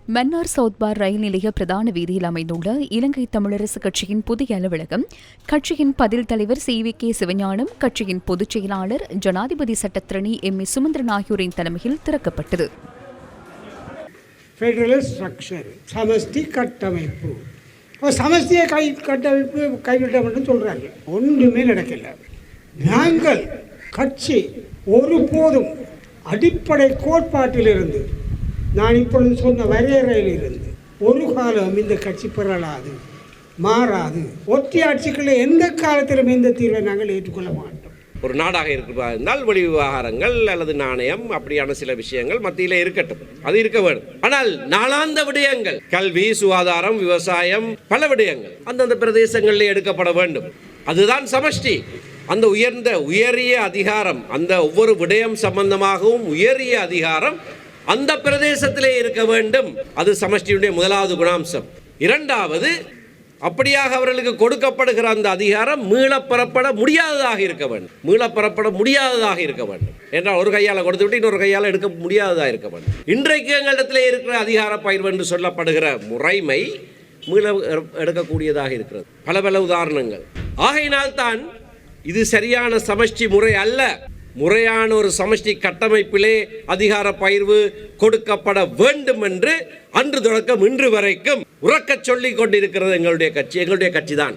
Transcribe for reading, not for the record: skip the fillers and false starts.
Mannar south பார் ரயில் நிலைய பிரதான வீதியில் அமைந்துள்ள இலங்கை தமிழரசு கட்சியின் புதிய அலுவலகம் கட்சியின் பதில் தலைவர் CVK சிவஞானம், கட்சியின் பொதுச் செயலாளர் ஜனாதிபதி சட்டத்திரணி M.A. சுமந்திரன் ஆகியோரின் தலைமையில் திறக்கப்பட்டது. சமஷ்டி கட்டமைப்பு சமஷ்டியை கட்டமைப்பு கைவிட்டோம்னு சொல்றாங்க. ஒன்றுமே நடக்கல. நாங்கள் கட்சி ஒருபோதும் அடிப்படை கோட்பாட்டிலிருந்து நான் இப்பொழுது சொன்ன வரையறையிலிருந்து ஒரு காலம் இந்த கட்சி பெறலாது, மாறாது. ஒற்றையாட்சிகளை எந்த காலத்திலும் இந்த தீர்வை நாங்கள் ஏற்றுக்கொள்ள மாட்டோம். ஒரு நாடாக இருந்தால் வெளி விவகாரங்கள் அல்லது நாணயம் அப்படியான சில விஷயங்கள் மத்தியிலே இருக்கட்டும், அது இருக்க வேண்டும். ஆனால் நாளாந்த விடயங்கள், கல்வி, சுகாதாரம், விவசாயம், பல விடயங்கள் அந்தந்த பிரதேசங்களில் எடுக்கப்பட வேண்டும். அதுதான் சமஷ்டி. அந்த உயரிய அதிகாரம், அந்த ஒவ்வொரு விடயம் சம்பந்தமாகவும் உயரிய அதிகாரம் அந்த பிரதேசத்திலே இருக்க வேண்டும். அது சமஷ்டியுடைய முதலாவது குணாம்சம். இரண்டாவது, அப்படியாக அவர்களுக்கு கொடுக்கப்படுகிற அந்த அதிகாரம் மீளப்பெறப்பட முடியாததாக இருக்க வேண்டும். மீளப்பெறப்பட முடியாததாக இருக்க வேண்டும் என்றால் ஒரு கையால் கொடுத்து விட்டு இன்னொரு கையால் எடுக்க முடியாததாக இருக்க வேண்டும். இன்றைக்கு எங்களிடத்திலே இருக்கிற அதிகார பகிர்வு என்று சொல்லப்படுகிற முறைமை மீள எடுக்கக்கூடியதாக இருக்கிறது. பல உதாரணங்கள். ஆகையினால்தான் இது சரியான சமஷ்டி முறை அல்ல. முறையான ஒரு சமஷ்டி கட்டமைப்பிலே அதிகார பகிர்வு கொடுக்கப்பட வேண்டும் என்று அன்று தொடக்கம் இன்று வரைக்கும் உறக்கச் சொல்லிக் கொண்டிருக்கிறது எங்களுடைய கட்சி தான்.